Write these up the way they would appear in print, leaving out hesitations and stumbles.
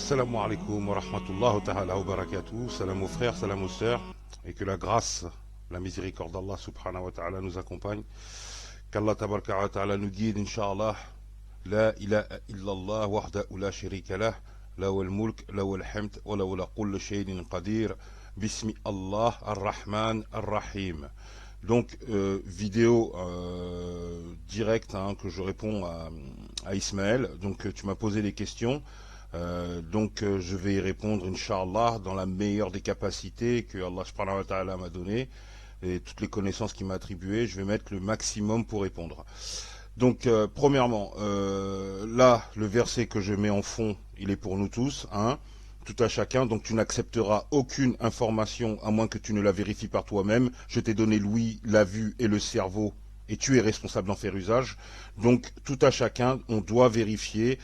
Assalamu alaikum wa rahmatullahi ta'ala wa barakatuh. Salam aux frères, salam aux sœurs. Et que la grâce, la miséricorde d'Allah subhanahu wa ta'ala nous accompagne. Qu'Allah tabaraka wa ta'ala nous guide, Inch'Allah. La ilaha illallah wahda'u la sharika lah. Lawal mulk, lawal hamd, wa lawla kull shay'in qadir. Bismi Allah ar-Rahman ar-Rahim. Donc, vidéo directe que je réponds à Ismaël. Donc, tu m'as posé des questions. Je vais y répondre, Inch'Allah, dans la meilleure des capacités que Allah subhanahu wa ta'ala m'a donné et toutes les connaissances qu'il m'a attribuées. Je vais mettre le maximum pour répondre. Donc, premièrement, là, le verset que je mets en fond, il est pour nous tous, tout à chacun. Donc, tu n'accepteras aucune information à moins que tu ne la vérifies par toi-même. Je t'ai donné l'ouïe, la vue et le cerveau, et tu es responsable d'en faire usage. Donc, tout à chacun, on doit vérifier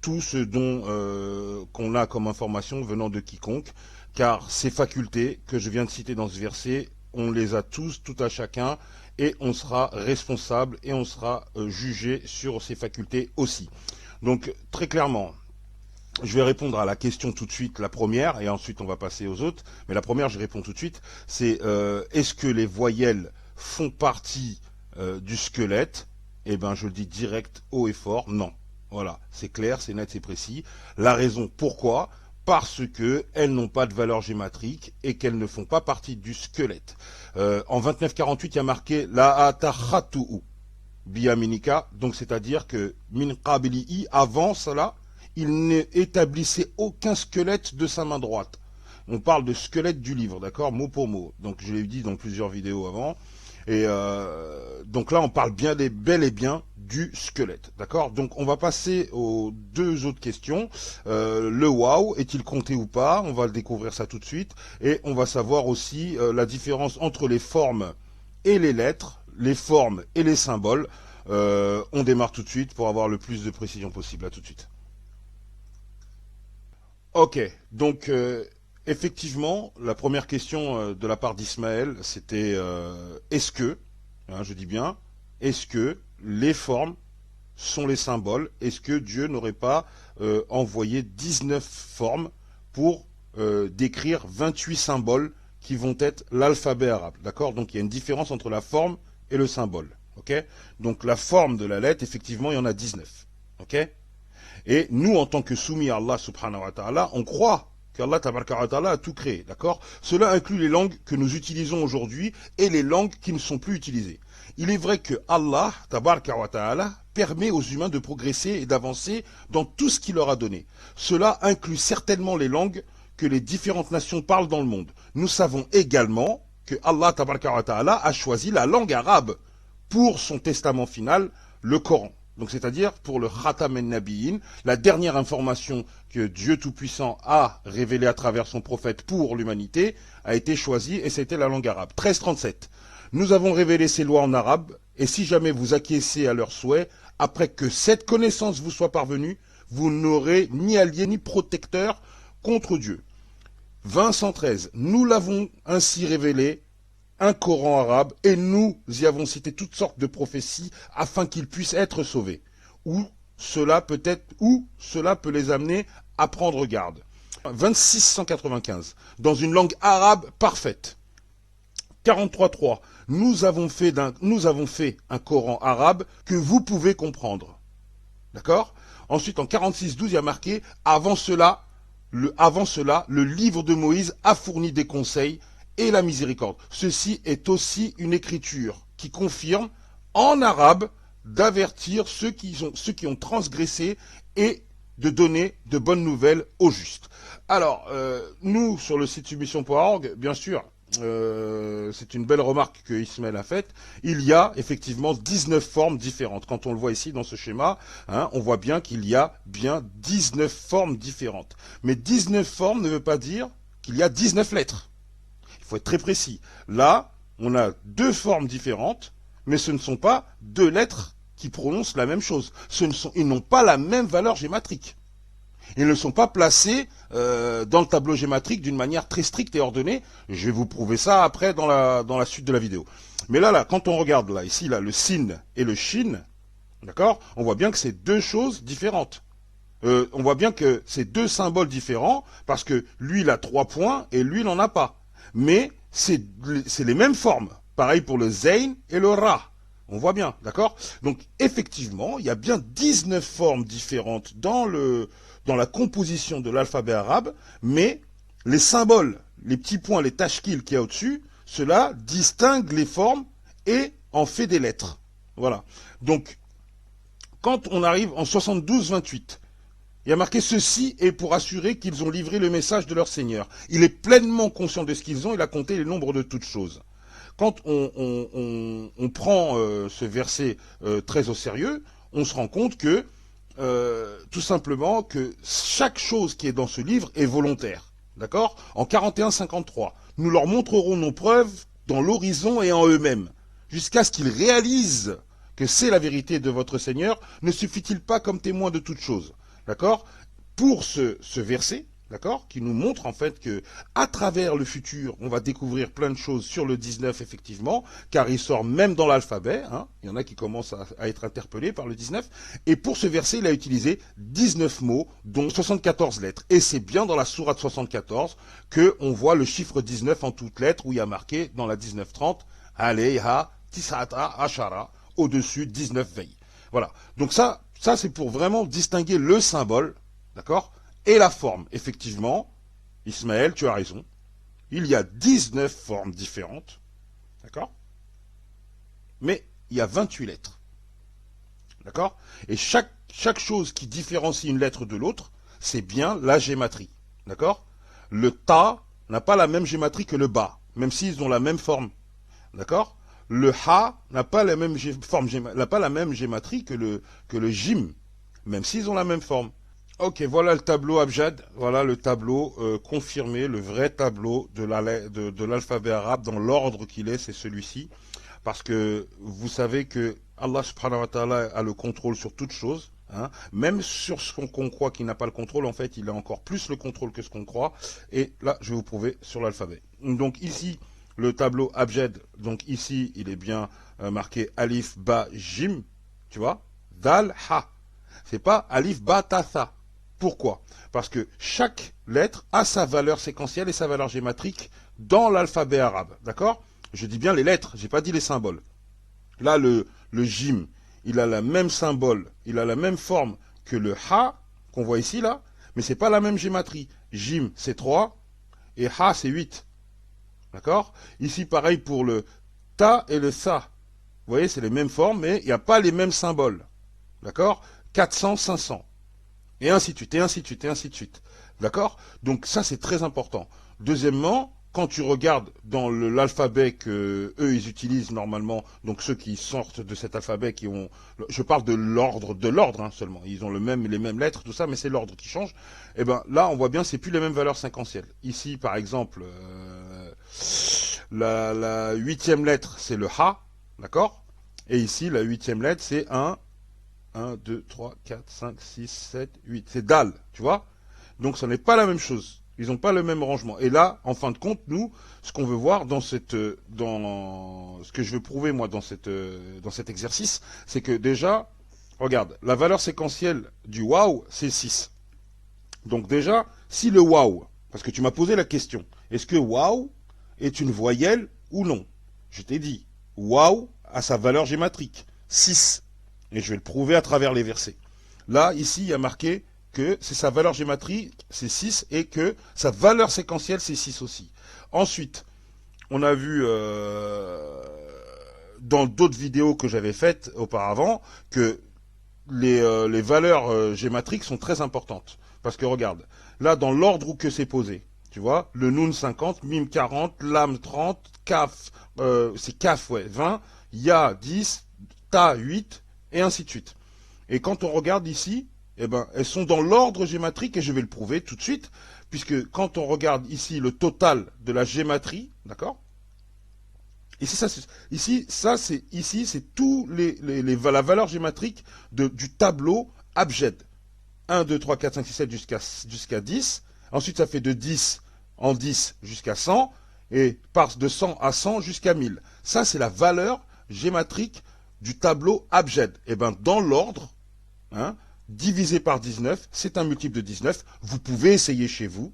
tout ce dont qu'on a comme information venant de quiconque, car ces facultés que je viens de citer dans ce verset, on les a tous, tout à chacun, et on sera responsable et on sera jugé sur ces facultés aussi. Donc, très clairement, je vais répondre à la question tout de suite, la première, et ensuite on va passer aux autres. Mais la première, je réponds tout de suite, c'est est-ce que les voyelles font partie du squelette? Eh bien, je le dis direct, haut et fort, non. Voilà, c'est clair, c'est net, c'est précis. La raison, pourquoi? Parce que elles n'ont pas de valeur gématrique et qu'elles ne font pas partie du squelette. En 2948, il y a marqué la atachatu'u biyaminika, donc c'est-à-dire que min qabili'i, avant cela, il n'établissait aucun squelette de sa main droite. On parle de squelette du livre, d'accord, mot pour mot. Donc je l'ai dit dans plusieurs vidéos avant. Et donc là, on parle bien bel et bien du squelette, d'accord. Donc on va passer aux deux autres questions. Le waouh, est-il compté ou pas? On va le découvrir ça tout de suite. Et on va savoir aussi la différence entre les formes et les lettres, les formes et les symboles. On démarre tout de suite pour avoir le plus de précision possible. À tout de suite. Ok, donc effectivement, la première question de la part d'Ismaël, c'était est-ce que, je dis bien, est-ce que les formes sont les symboles? Est-ce que Dieu n'aurait pas envoyé 19 formes pour décrire 28 symboles qui vont être l'alphabet arabe? D'accord. Donc il y a une différence entre la forme et le symbole. Ok. Donc la forme de la lettre, effectivement, il y en a 19. Ok. Et nous, en tant que soumis à Allah subhanahu wa ta'ala, on croit qu'Allah tabaraka wa ta'ala a tout créé, d'accord? Cela inclut les langues que nous utilisons aujourd'hui et les langues qui ne sont plus utilisées. Il est vrai que Allah tabaraka wa ta'ala permet aux humains de progresser et d'avancer dans tout ce qu'il leur a donné. Cela inclut certainement les langues que les différentes nations parlent dans le monde. Nous savons également que Allah tabaraka wa ta'ala a choisi la langue arabe pour son testament final, le Coran. Donc c'est-à-dire pour le Khatam en-Nabiyyin, la dernière information que Dieu Tout-Puissant a révélée à travers son prophète pour l'humanité, a été choisie et c'était la langue arabe. 1337. Nous avons révélé ces lois en arabe et si jamais vous acquiescez à leurs souhaits, après que cette connaissance vous soit parvenue, vous n'aurez ni allié ni protecteur contre Dieu. 2013. Nous l'avons ainsi révélé, un Coran arabe, et nous y avons cité toutes sortes de prophéties afin qu'ils puissent être sauvés. Ou cela peut les amener à prendre garde. 2695. Dans une langue arabe parfaite. 43.3. Nous avons fait un Coran arabe que vous pouvez comprendre. D'accord? Ensuite, en 46.12, il y a marqué avant cela, le livre de Moïse a fourni des conseils et la miséricorde. Ceci est aussi une écriture qui confirme en arabe d'avertir ceux qui ont transgressé et de donner de bonnes nouvelles aux justes. Alors, nous, sur le site submission.org, bien sûr, c'est une belle remarque que Ismaël a faite, il y a effectivement 19 formes différentes. Quand on le voit ici dans ce schéma, on voit bien qu'il y a bien 19 formes différentes. Mais 19 formes ne veut pas dire qu'il y a 19 lettres. Il faut être très précis. Là, on a deux formes différentes, mais ce ne sont pas deux lettres qui prononcent la même chose. Ils n'ont pas la même valeur gématrique. Ils ne sont pas placés dans le tableau gématrique d'une manière très stricte et ordonnée. Je vais vous prouver ça après dans la suite de la vidéo. Mais là, quand on regarde ici, le sin et le shin, d'accord, on voit bien que c'est deux choses différentes. On voit bien que c'est deux symboles différents, parce que lui, il a 3 points, et lui, il n'en a pas. Mais c'est les mêmes formes. Pareil pour le Zayn et le Ra. On voit bien, d'accord? Donc, effectivement, il y a bien 19 formes différentes dans la composition de l'alphabet arabe, mais les symboles, les petits points, les tashkil qu'il y a au-dessus, cela distingue les formes et en fait des lettres. Voilà. Donc, quand on arrive en 72-28, il y a marqué ceci est pour assurer qu'ils ont livré le message de leur Seigneur. Il est pleinement conscient de ce qu'ils ont, il a compté les nombres de toutes choses. Quand on prend ce verset très au sérieux, on se rend compte que tout simplement que chaque chose qui est dans ce livre est volontaire. D'accord? En 41-53, nous leur montrerons nos preuves dans l'horizon et en eux-mêmes, jusqu'à ce qu'ils réalisent que c'est la vérité de votre Seigneur, ne suffit-il pas comme témoin de toute chose? D'accord? Pour ce verset, d'accord, qui nous montre en fait que à travers le futur, on va découvrir plein de choses sur le 19 effectivement, car il sort même dans l'alphabet, hein. Il y en a qui commencent à être interpellés par le 19, et pour ce verset, il a utilisé 19 mots, dont 74 lettres, et c'est bien dans la sourate 74 que on voit le chiffre 19 en toutes lettres, où il y a marqué dans la 1930, Alayha Tisata Ashara, au-dessus 19 veilles. Voilà, donc ça c'est pour vraiment distinguer le symbole, d'accord, et la forme. Effectivement, Ismaël, tu as raison. Il y a 19 formes différentes, d'accord, mais il y a 28 lettres, d'accord, et chaque chose qui différencie une lettre de l'autre, c'est bien la gématrie, d'accord. Le ta n'a pas la même gématrie que le ba, même s'ils ont la même forme, d'accord. Le ha n'a pas la même forme, n'a pas la même gématrie que le jim, même s'ils ont la même forme. Ok, voilà le tableau Abjad, voilà le tableau confirmé, le vrai tableau de l'alphabet arabe dans l'ordre qu'il est, c'est celui-ci. Parce que vous savez que Allah subhanahu wa ta'ala a le contrôle sur toute chose, hein, même sur ce qu'on croit qu'il n'a pas le contrôle, en fait il a encore plus le contrôle que ce qu'on croit, et là je vais vous prouver sur l'alphabet. Donc ici, le tableau Abjad, donc ici il est bien marqué Alif, Ba, Jim, tu vois, Dal, Ha. C'est pas Alif, Ba, Ta, Tha. Pourquoi? Parce que chaque lettre a sa valeur séquentielle et sa valeur gématrique dans l'alphabet arabe. D'accord? Je dis bien les lettres, j'ai pas dit les symboles. Là, le jim, il a la même symbole, il a la même forme que le ha, qu'on voit ici, là, mais c'est pas la même gématrie. Jim, c'est 3, et ha, c'est 8. D'accord? Ici, pareil pour le ta et le sa. Vous voyez, c'est les mêmes formes, mais il n'y a pas les mêmes symboles. D'accord? 400, 500. Et ainsi de suite, et ainsi de suite, et ainsi de suite. D'accord? Donc ça, c'est très important. Deuxièmement, quand tu regardes dans l'alphabet que eux ils utilisent normalement, donc ceux qui sortent de cet alphabet, qui ont, je parle de l'ordre hein, seulement, ils ont les mêmes lettres, tout ça, mais c'est l'ordre qui change. Et ben là, on voit bien, c'est plus les mêmes valeurs séquentielles. Ici, par exemple, la huitième lettre, c'est le ha, d'accord? Et ici, la huitième lettre, c'est 1, 2, 3, 4, 5, 6, 7, 8. C'est Dal, tu vois? Donc ça n'est pas la même chose. Ils n'ont pas le même rangement. Et là, en fin de compte, nous, ce qu'on veut voir dans ce que je veux prouver moi dans cet exercice, c'est que déjà, regarde, la valeur séquentielle du wow, c'est 6. Donc déjà, si le wow, parce que tu m'as posé la question, est-ce que wow est une voyelle ou non? Je t'ai dit, wow a sa valeur gématrique, 6. Et je vais le prouver à travers les versets. Là, ici, il y a marqué que c'est sa valeur gématrique, c'est 6, et que sa valeur séquentielle, c'est 6 aussi. Ensuite, on a vu dans d'autres vidéos que j'avais faites auparavant que les valeurs gématriques sont très importantes. Parce que regarde, là, dans l'ordre où que c'est posé, tu vois, le Noun 50, Mim 40, Lam 30, Kaf, c'est Kaf, ouais, 20, Ya 10, Ta 8, et ainsi de suite. Et quand on regarde ici, eh ben, elles sont dans l'ordre gématrique, et je vais le prouver tout de suite, puisque quand on regarde ici le total de la gématrie, d'accord? Ici, c'est tous la valeur gématrique du tableau Abjad. 1, 2, 3, 4, 5, 6, 7 jusqu'à 10. Ensuite, ça fait de 10 en 10 jusqu'à 100, et passe de 100 à 100 jusqu'à 1000. Ça, c'est la valeur gématrique du tableau Abjad. Et bien, dans l'ordre, hein, divisé par 19, c'est un multiple de 19. Vous pouvez essayer chez vous.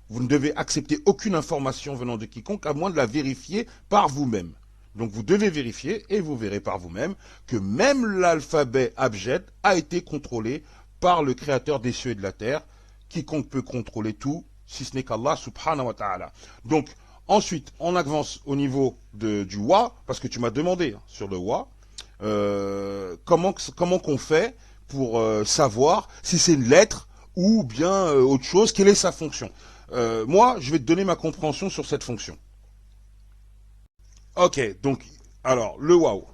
Vous ne devez accepter aucune information venant de quiconque, à moins de la vérifier par vous-même. Donc vous devez vérifier et vous verrez par vous-même que même l'alphabet abjad a été contrôlé par le créateur des cieux et de la terre. Quiconque peut contrôler tout, si ce n'est qu'Allah subhanahu wa ta'ala. Donc ensuite, on avance au niveau du wa, parce que tu m'as demandé sur le wa, comment qu'on fait pour savoir si c'est une lettre ou bien autre chose, quelle est sa fonction. Moi, je vais te donner ma compréhension sur cette fonction. Ok, donc, alors, le waouh.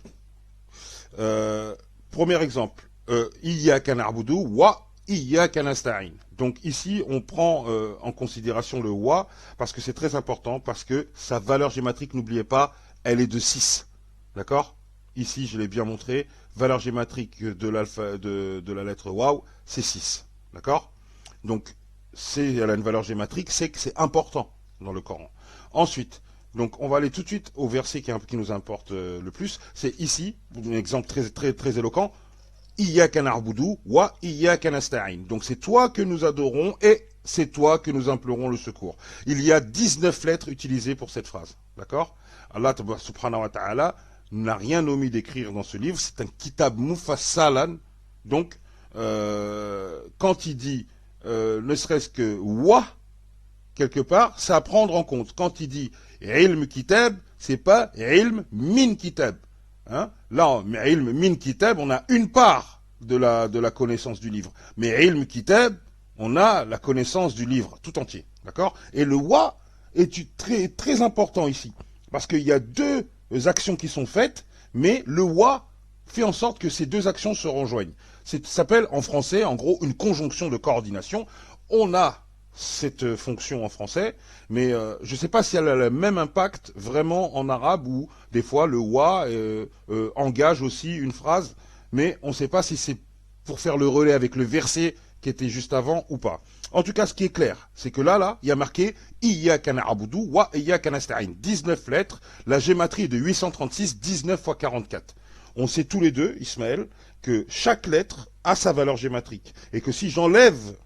Premier exemple, Iyyaka na'budu wa iyyaka nasta'in. Donc ici, on prend en considération le wa parce que c'est très important, parce que sa valeur géométrique, n'oubliez pas, elle est de 6. D'accord? Ici, je l'ai bien montré, valeur géométrique de la lettre waouh, c'est 6. D'accord? Donc, elle a une valeur géométrique, c'est que c'est important dans le Coran. Ensuite, donc on va aller tout de suite au verset qui nous importe le plus. C'est ici, un exemple très éloquent. Iyyaka na'budu wa iyyaka nasta'in. Donc c'est toi que nous adorons et c'est toi que nous implorons le secours. Il y a 19 lettres utilisées pour cette phrase. D'accord? Allah subhanahu wa ta'ala n'a rien omis d'écrire dans ce livre. C'est un kitab mufassalan. Donc, quand il dit ne serait-ce que wa, quelque part, c'est à prendre en compte. Quand il dit ilm kitab, c'est pas ilm min kitab. Hein? Là, ilm min kitab, on a une part de la connaissance du livre. Mais ilm kitab, on a la connaissance du livre tout entier. D'accord? Et le wa est très important ici. Parce qu'il y a deux actions qui sont faites, mais le wa fait en sorte que ces deux actions se rejoignent. Ça s'appelle en français, en gros, une conjonction de coordination. On a cette fonction en français, mais je ne sais pas si elle a le même impact vraiment en arabe, où des fois le wa engage aussi une phrase, mais on ne sait pas si c'est pour faire le relais avec le verset qui était juste avant ou pas. En tout cas, ce qui est clair, c'est que là, il y a marqué Iyyaka na'budu wa iyyaka nasta'in. 19 lettres, la gématrie est de 836, 19 fois 44. On sait tous les deux, Ismaël, que chaque lettre a sa valeur gématrique. Et que si j'enlève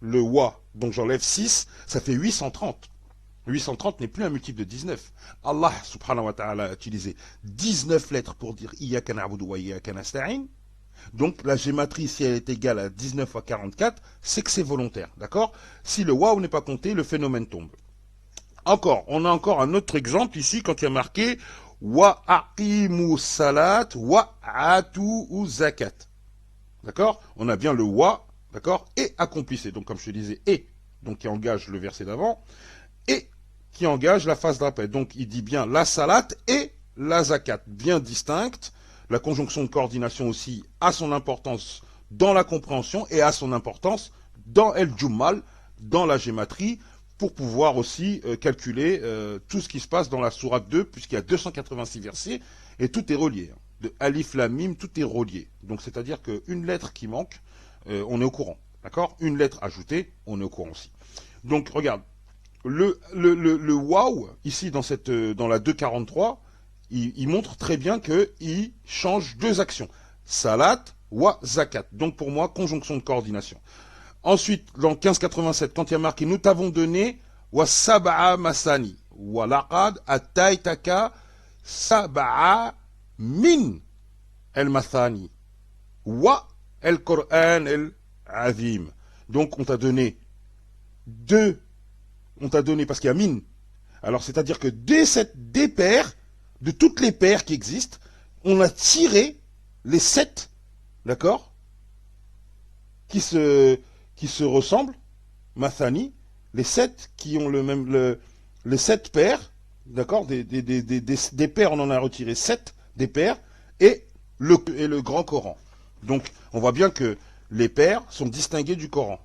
le wa, donc j'enlève 6, ça fait 830. 830 n'est plus un multiple de 19. Allah subhanahu wa ta'ala a utilisé 19 lettres pour dire Iyyaka na'budu wa iyyaka nasta'in. Donc la gématrie, si elle est égale à 19 fois 44, c'est que c'est volontaire. D'accord? Si le waouh n'est pas compté, le phénomène tombe. On a encore un autre exemple ici quand il y a marqué wa aqimu salat wa atu zakat. D'accord? On a bien le wa, d'accord? Et accomplissez. Donc comme je te disais, et, donc qui engage le verset d'avant, et qui engage la phase d'après. Donc il dit bien la salat et la zakat, bien distinctes. La conjonction de coordination aussi a son importance dans la compréhension et a son importance dans El Jummal, dans la gématrie, pour pouvoir aussi calculer tout ce qui se passe dans la sourate 2, puisqu'il y a 286 versets, et tout est relié. De Alif Lam Mim, tout est relié. Donc c'est-à-dire qu'une lettre qui manque, on est au courant. D'accord? Une lettre ajoutée, on est au courant aussi. Donc regarde, le waouh, ici dans la 243, il montre très bien qu'il change deux actions. Salat wa zakat. Donc pour moi, conjonction de coordination. Ensuite, dans 1587, quand il y a marqué, nous t'avons donné wa sab'a masani. Wa laqad ataitaka sab'a min el mathani. Wa el Qur'an el azim. Donc on t'a donné parce qu'il y a min. Alors c'est-à-dire que des paires, de toutes les paires qui existent, on a tiré les 7, d'accord, qui se ressemblent, Mathani, les 7 qui ont les 7 paires, d'accord, des paires, on en a retiré 7, des paires, et le grand Coran. Donc, on voit bien que les paires sont distinguées du Coran.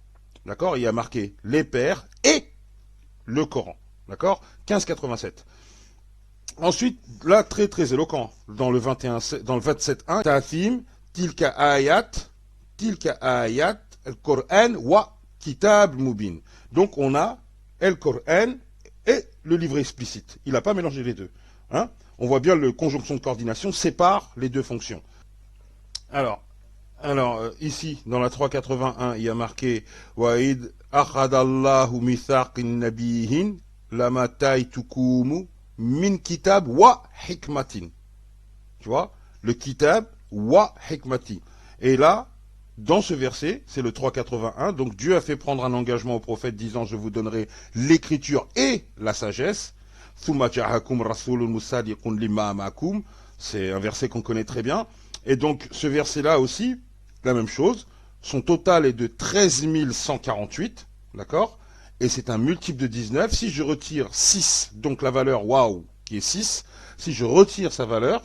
D'accord? Il y a marqué les paires et le Coran. D'accord? 1587. Ensuite, là, très éloquent, dans le 27.1, Ta'thim, tilka ayat, al-Qur'an wa kitab mubin. Donc, on a el-Qur'an et le livre explicite. Il n'a pas mélangé les deux. Hein? On voit bien le conjonction de coordination sépare les deux fonctions. Alors, Alors, ici, dans la 381, il y a marqué Wa'id akhadallahu mithaqin nabiyin lama taitukumu min kitab wa hikmatin. Tu vois, le kitab wa hikmati. Et là, dans ce verset, c'est le 381, donc Dieu a fait prendre un engagement au prophète disant je vous donnerai l'écriture et la sagesse. Thumma ja'akum rasulun musadiqun lima ma'akum. C'est un verset qu'on connaît très bien. Et donc ce verset-là aussi, la même chose. Son total est de 13 148, d'accord? Et c'est un multiple de 19. Si je retire 6, donc la valeur waouh, qui est 6, si je retire sa valeur,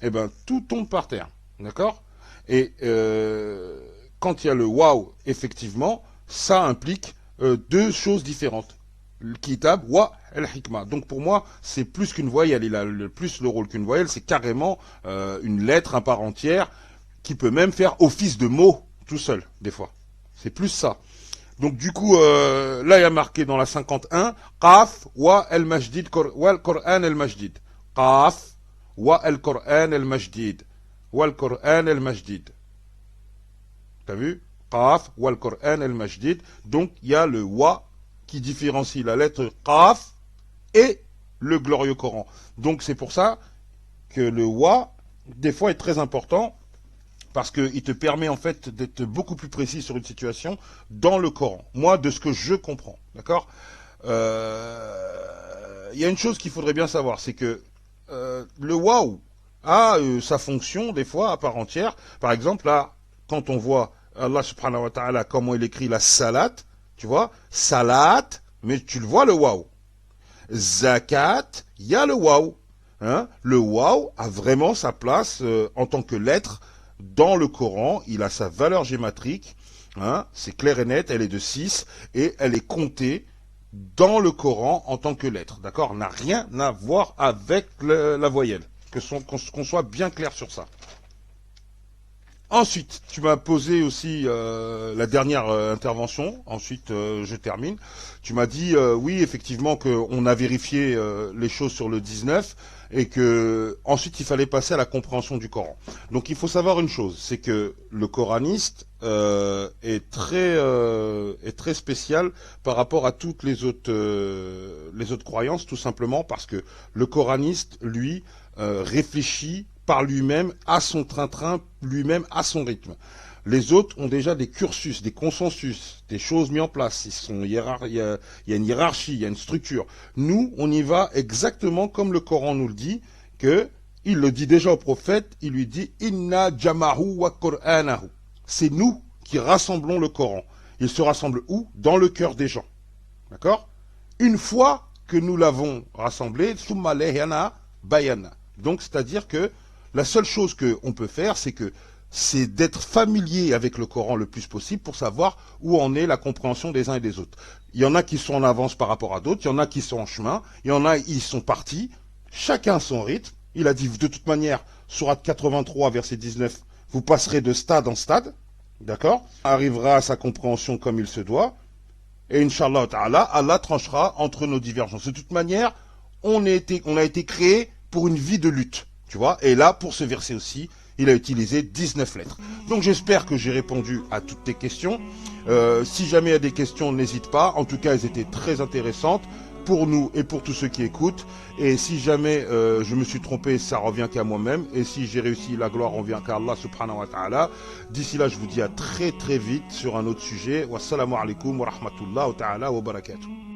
eh ben tout tombe par terre, d'accord? Et quand il y a le waouh, effectivement, ça implique deux choses différentes. Le kitab wa el hikma. Donc pour moi, c'est plus qu'une voyelle. Il a plus le rôle qu'une voyelle. C'est carrément une lettre à part entière qui peut même faire office de mot tout seul, des fois. C'est plus ça. Donc du coup, là il y a marqué dans la 51, Qaf wa el majdid wa el Qur'an el majdid. Qaf wa el Qur'an el majdid. Wa el Qur'an el majdid. T'as vu? Qaf wa el Qur'an el majdid. Donc il y a le wa qui différencie la lettre Qaf et le glorieux Coran. Donc c'est pour ça que le wa, des fois, est très important parce qu'il te permet en fait d'être beaucoup plus précis sur une situation dans le Coran. Moi, de ce que je comprends, d'accord. Il y a une chose qu'il faudrait bien savoir, c'est que le waouh a sa fonction des fois à part entière. Par exemple, là, quand on voit Allah subhanahu wa ta'ala comment il écrit la salat, tu vois, salat, mais tu le vois le waouh. Zakat, il y a le waouh. Hein, le waouh a vraiment sa place en tant que lettre dans le Coran. Il a sa valeur gématrique. Hein, c'est clair et net. Elle est de 6 et elle est comptée dans le Coran en tant que lettre. D'accord? N'a rien à voir avec la voyelle. Qu'on soit bien clair sur ça. Ensuite, tu m'as posé aussi la dernière intervention. Ensuite, je termine. Tu m'as dit, oui, effectivement, qu'on a vérifié les choses sur le 19 et que ensuite il fallait passer à la compréhension du Coran. Donc, il faut savoir une chose, c'est que le coraniste est très spécial par rapport à toutes les autres croyances, tout simplement parce que le coraniste, lui, réfléchit par lui-même, à son train-train, lui-même, à son rythme. Les autres ont déjà des cursus, des consensus, des choses mises en place. Il y a une hiérarchie, il y a une structure. Nous, on y va exactement comme le Coran nous le dit, que il le dit déjà au prophète, il lui dit « Inna jamahu wa Qur'anahu ». C'est nous qui rassemblons le Coran. Il se rassemble où? Dans le cœur des gens. D'accord? Une fois que nous l'avons rassemblé, « Summa lehana bayana ». Donc, c'est-à-dire que la seule chose qu'on peut faire, c'est d'être familier avec le Coran le plus possible pour savoir où en est la compréhension des uns et des autres. Il y en a qui sont en avance par rapport à d'autres, il y en a qui sont en chemin, il y en a ils sont partis, chacun son rythme. Il a dit de toute manière, sourate 83, verset 19, vous passerez de stade en stade, d'accord? Arrivera à sa compréhension comme il se doit, et Inch'Allah Ta'ala, Allah tranchera entre nos divergences. De toute manière, on a été créé pour une vie de lutte. Tu vois, et là, pour ce verset aussi, il a utilisé 19 lettres. Donc j'espère que j'ai répondu à toutes tes questions. Si jamais il y a des questions, n'hésite pas. En tout cas, elles étaient très intéressantes pour nous et pour tous ceux qui écoutent. Et si jamais je me suis trompé, ça revient qu'à moi-même. Et si j'ai réussi, la gloire revient qu'à Allah subhanahu wa ta'ala. D'ici là, je vous dis à très très vite sur un autre sujet. Wassalamu alaikum wa rahmatullahi wa ta'ala wa barakatuh.